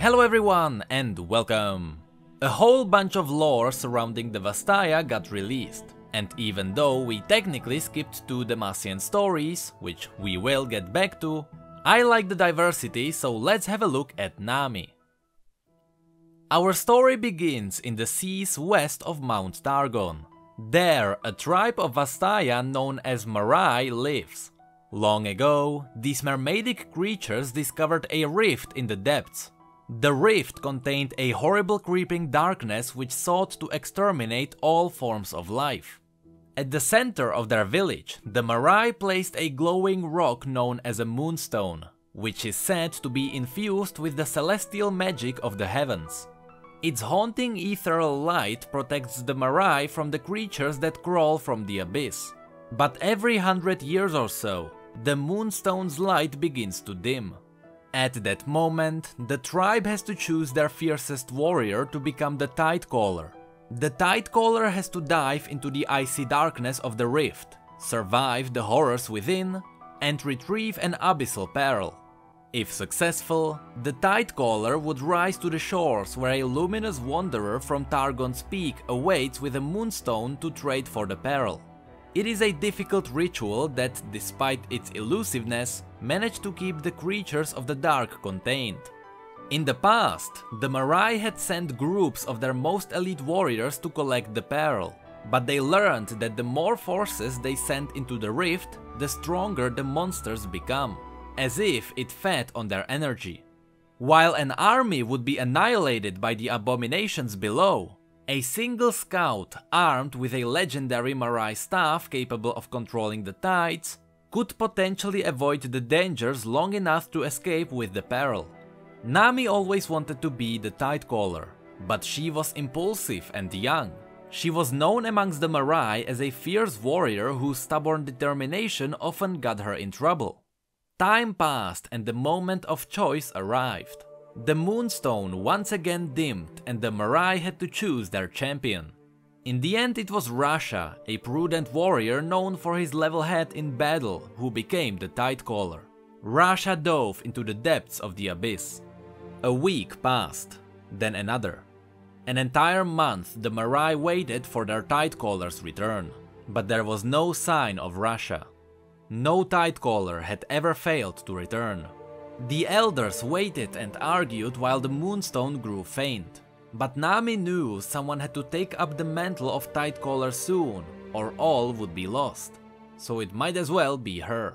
Hello everyone and welcome! A whole bunch of lore surrounding the Vastaya got released, and even though we technically skipped two Demacian stories, which we will get back to, I like the diversity, so let's have a look at Nami. Our story begins in the seas west of Mount Targon. There, a tribe of Vastaya known as Marai lives. Long ago, these mermaidic creatures discovered a rift in the depths. The rift contained a horrible creeping darkness which sought to exterminate all forms of life. At the center of their village, the Marai placed a glowing rock known as a moonstone, which is said to be infused with the celestial magic of the heavens. Its haunting ethereal light protects the Marai from the creatures that crawl from the abyss. But every 100 years or so, the moonstone's light begins to dim. At that moment, the tribe has to choose their fiercest warrior to become the Tidecaller. The Tidecaller has to dive into the icy darkness of the rift, survive the horrors within, and retrieve an abyssal peril. If successful, the Tidecaller would rise to the shores where a luminous wanderer from Targon's Peak awaits with a moonstone to trade for the peril. It is a difficult ritual that, despite its elusiveness, managed to keep the creatures of the dark contained. In the past, the Marai had sent groups of their most elite warriors to collect the peril, but they learned that the more forces they sent into the rift, the stronger the monsters become, as if it fed on their energy. While an army would be annihilated by the abominations below, a single scout, armed with a legendary Marai staff capable of controlling the tides, could potentially avoid the dangers long enough to escape with the peril. Nami always wanted to be the Tidecaller, but she was impulsive and young. She was known amongst the Marai as a fierce warrior whose stubborn determination often got her in trouble. Time passed and the moment of choice arrived. The moonstone once again dimmed and the Marai had to choose their champion. In the end it was Rasha, a prudent warrior known for his level head in battle, who became the Tidecaller. Rasha dove into the depths of the abyss. A week passed, then another. An entire month the Marai waited for their Tidecaller's return, but there was no sign of Rasha. No Tidecaller had ever failed to return. The elders waited and argued while the moonstone grew faint. But Nami knew someone had to take up the mantle of Tidecaller soon, or all would be lost. So it might as well be her.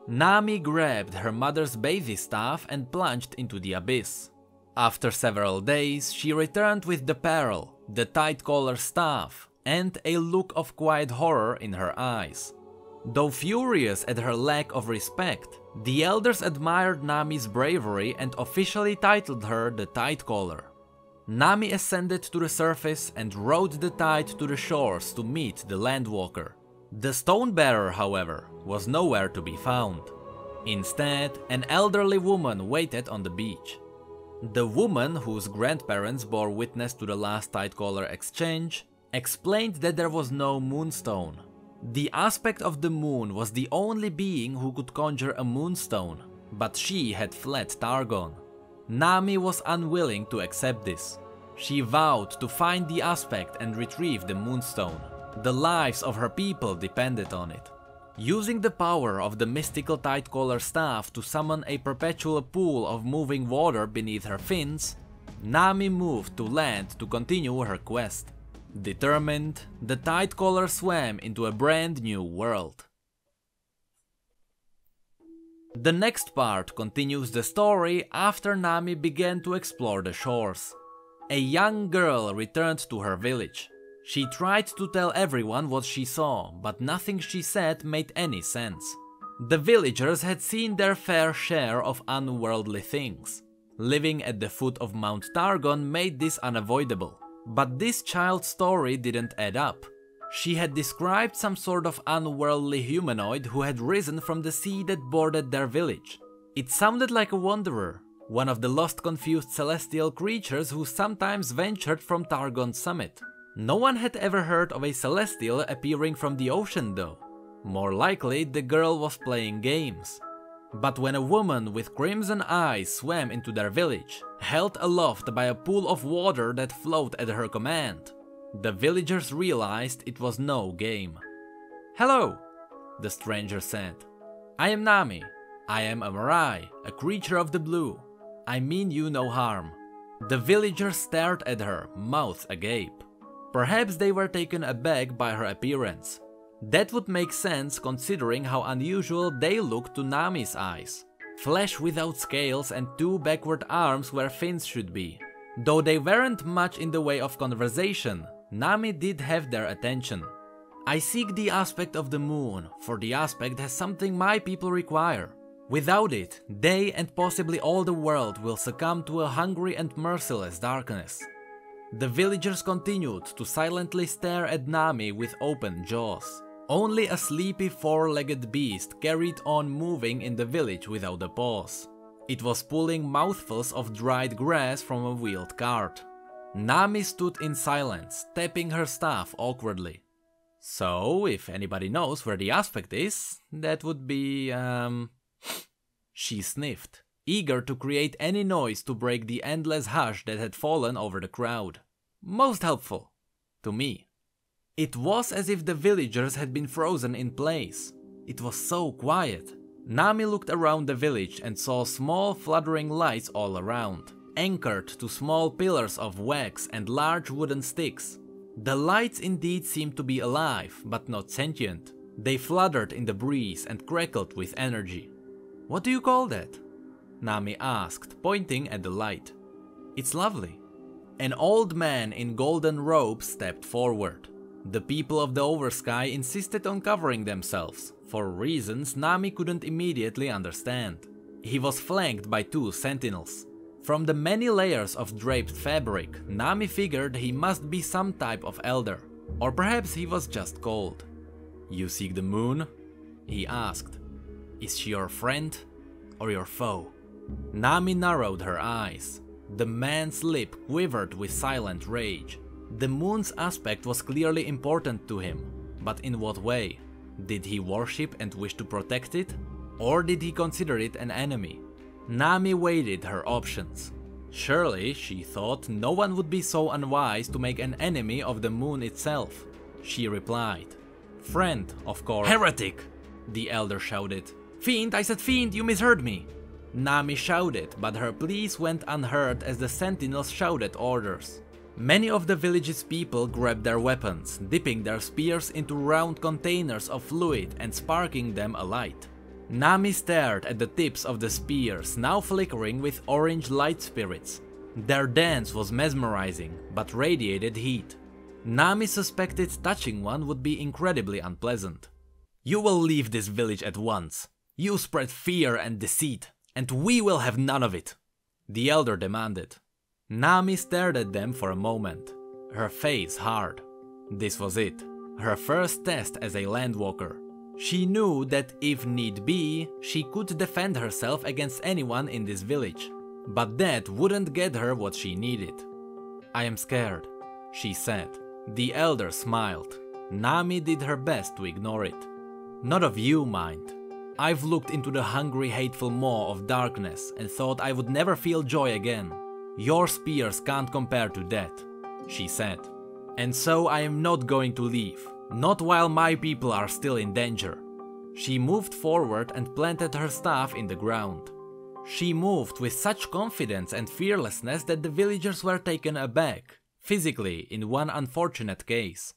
Nami grabbed her mother's bathing staff and plunged into the abyss. After several days, she returned with the peril, the Tidecaller staff, and a look of quiet horror in her eyes. Though furious at her lack of respect, the elders admired Nami's bravery and officially titled her the Tidecaller. Nami ascended to the surface and rode the tide to the shores to meet the Landwalker. The Stonebearer, however, was nowhere to be found. Instead, an elderly woman waited on the beach. The woman, whose grandparents bore witness to the last Tidecaller exchange, explained that there was no moonstone. The aspect of the moon was the only being who could conjure a moonstone, but she had fled Targon. Nami was unwilling to accept this. She vowed to find the aspect and retrieve the moonstone. The lives of her people depended on it. Using the power of the mystical Tidecaller staff to summon a perpetual pool of moving water beneath her fins, Nami moved to land to continue her quest. Determined, the Tidecaller swam into a brand new world. The next part continues the story after Nami began to explore the shores. A young girl returned to her village. She tried to tell everyone what she saw, but nothing she said made any sense. The villagers had seen their fair share of unworldly things. Living at the foot of Mount Targon made this unavoidable. But this child's story didn't add up. She had described some sort of unworldly humanoid who had risen from the sea that bordered their village. It sounded like a wanderer, one of the lost confused celestial creatures who sometimes ventured from Targon's summit. No one had ever heard of a celestial appearing from the ocean though. More likely the girl was playing games. But when a woman with crimson eyes swam into their village, held aloft by a pool of water that flowed at her command, the villagers realized it was no game. "Hello," the stranger said. "I am Nami. I am a Mirai, a creature of the blue. I mean you no harm." The villagers stared at her, mouths agape. Perhaps they were taken aback by her appearance. That would make sense considering how unusual they looked to Nami's eyes. Flesh without scales and two backward arms where fins should be. Though they weren't much in the way of conversation, Nami did have their attention. "I seek the aspect of the moon, for the aspect has something my people require. Without it, they and possibly all the world will succumb to a hungry and merciless darkness." The villagers continued to silently stare at Nami with open jaws. Only a sleepy four-legged beast carried on moving in the village without a pause. It was pulling mouthfuls of dried grass from a wheeled cart. Nami stood in silence, tapping her staff awkwardly. "So, if anybody knows where the aspect is, that would be, She sniffed, eager to create any noise to break the endless hush that had fallen over the crowd. "Most helpful. To me." It was as if the villagers had been frozen in place. It was so quiet. Nami looked around the village and saw small fluttering lights all around, anchored to small pillars of wax and large wooden sticks. The lights indeed seemed to be alive, but not sentient. They fluttered in the breeze and crackled with energy. "What do you call that?" Nami asked, pointing at the light. "It's lovely." An old man in golden robes stepped forward. The people of the Oversky insisted on covering themselves, for reasons Nami couldn't immediately understand. He was flanked by two sentinels. From the many layers of draped fabric, Nami figured he must be some type of elder, or perhaps he was just cold. "You seek the moon?" he asked. "Is she your friend or your foe?" Nami narrowed her eyes. The man's lip quivered with silent rage. The moon's aspect was clearly important to him, but in what way? Did he worship and wish to protect it? Or did he consider it an enemy? Nami weighed her options. Surely, she thought, no one would be so unwise to make an enemy of the moon itself. She replied. "Friend, of course." "Heretic!" the elder shouted. "Fiend, I said fiend, you misheard me!" Nami shouted, but her pleas went unheard as the sentinels shouted orders. Many of the village's people grabbed their weapons, dipping their spears into round containers of fluid and sparking them alight. Nami stared at the tips of the spears, now flickering with orange light spirits. Their dance was mesmerizing, but radiated heat. Nami suspected touching one would be incredibly unpleasant. "You will leave this village at once. You spread fear and deceit, and we will have none of it," the elder demanded. Nami stared at them for a moment, her face hard. This was it, her first test as a landwalker. She knew that if need be, she could defend herself against anyone in this village, but that wouldn't get her what she needed. "I am scared," she said. The elder smiled. Nami did her best to ignore it. "Not of you, mind. I've looked into the hungry, hateful maw of darkness and thought I would never feel joy again. Your spears can't compare to that," she said. "And so I am not going to leave, not while my people are still in danger." She moved forward and planted her staff in the ground. She moved with such confidence and fearlessness that the villagers were taken aback, physically in one unfortunate case.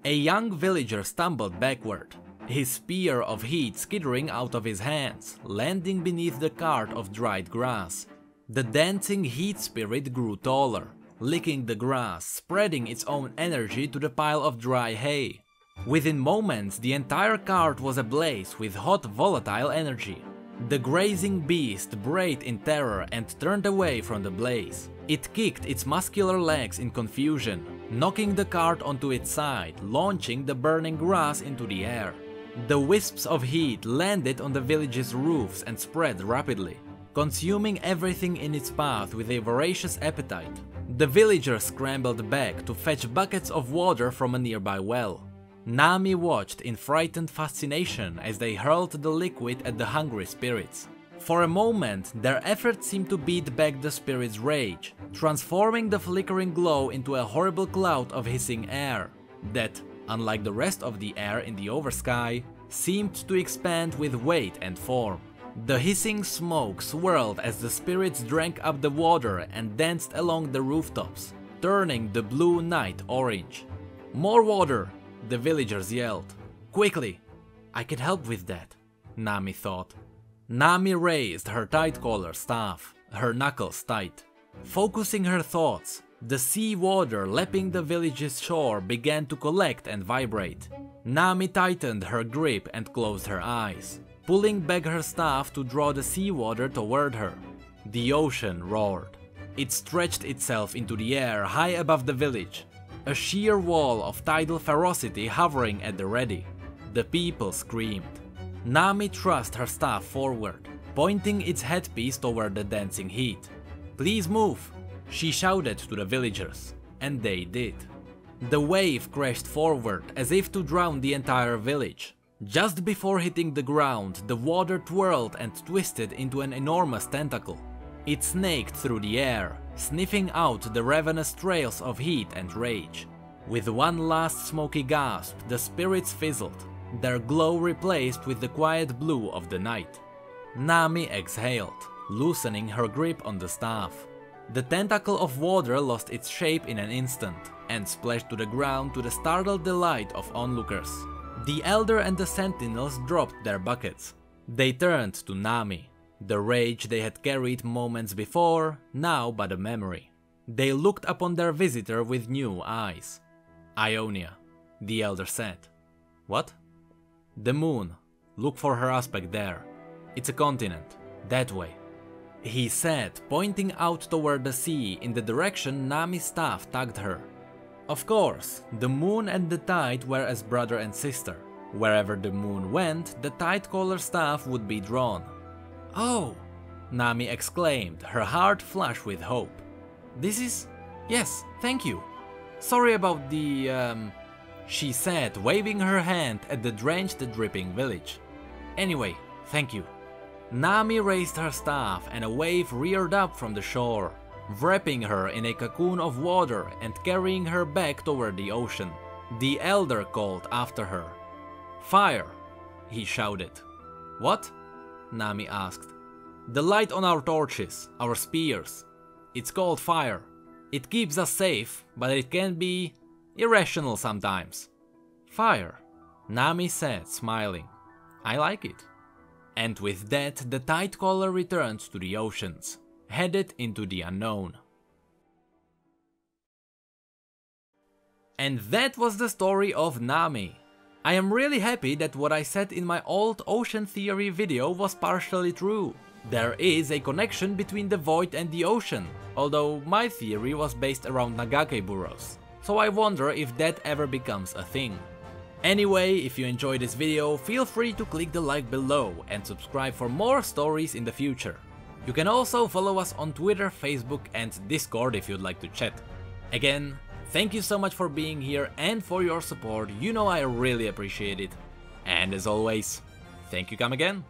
A young villager stumbled backward, his spear of heat skittering out of his hands, landing beneath the cart of dried grass. The dancing heat spirit grew taller, licking the grass, spreading its own energy to the pile of dry hay. Within moments, the entire cart was ablaze with hot, volatile energy. The grazing beast brayed in terror and turned away from the blaze. It kicked its muscular legs in confusion, knocking the cart onto its side, launching the burning grass into the air. The wisps of heat landed on the village's roofs and spread rapidly, consuming everything in its path with a voracious appetite. The villagers scrambled back to fetch buckets of water from a nearby well. Nami watched in frightened fascination as they hurled the liquid at the hungry spirits. For a moment, their efforts seemed to beat back the spirit's rage, transforming the flickering glow into a horrible cloud of hissing air that, unlike the rest of the air in the oversky, seemed to expand with weight and form. The hissing smoke swirled as the spirits drank up the water and danced along the rooftops, turning the blue night orange. "More water!" the villagers yelled. "Quickly! I can help with that," Nami thought. Nami raised her Tidecaller staff, her knuckles tight. Focusing her thoughts, the sea water lapping the village's shore began to collect and vibrate. Nami tightened her grip and closed her eyes, pulling back her staff to draw the seawater toward her. The ocean roared. It stretched itself into the air high above the village, a sheer wall of tidal ferocity hovering at the ready. The people screamed. Nami thrust her staff forward, pointing its headpiece toward the dancing heat. "Please move," she shouted to the villagers, and they did. The wave crashed forward as if to drown the entire village. Just before hitting the ground, the water twirled and twisted into an enormous tentacle. It snaked through the air, sniffing out the ravenous trails of heat and rage. With one last smoky gasp, the spirits fizzled, their glow replaced with the quiet blue of the night. Nami exhaled, loosening her grip on the staff. The tentacle of water lost its shape in an instant and splashed to the ground to the startled delight of onlookers. The Elder and the Sentinels dropped their buckets. They turned to Nami, the rage they had carried moments before, now but a memory. They looked upon their visitor with new eyes. "Ionia," the Elder said. "What?" "The moon. Look for her aspect there. It's a continent. That way," he said, pointing out toward the sea in the direction Nami's staff tugged her. Of course, the moon and the tide were as brother and sister. Wherever the moon went, the Tidecaller staff would be drawn. "Oh!" Nami exclaimed, her heart flush with hope. "This is... yes, thank you. Sorry about the... she said, waving her hand at the drenched, dripping village. "Anyway, thank you." Nami raised her staff and a wave reared up from the shore, wrapping her in a cocoon of water and carrying her back toward the ocean. The Elder called after her. "Fire!" he shouted. "What?" Nami asked. "The light on our torches, our spears. It's called fire. It keeps us safe, but it can be irrational sometimes." "Fire," Nami said, smiling. "I like it." And with that, the Tidecaller returned to the oceans, headed into the unknown. And that was the story of Nami. I am really happy that what I said in my old ocean theory video was partially true. There is a connection between the void and the ocean, although my theory was based around Nagake burrows, so I wonder if that ever becomes a thing. Anyway, if you enjoyed this video, feel free to click the like below and subscribe for more stories in the future. You can also follow us on Twitter, Facebook and Discord if you'd like to chat. Again, thank you so much for being here and for your support, you know I really appreciate it. And as always, thank you come again.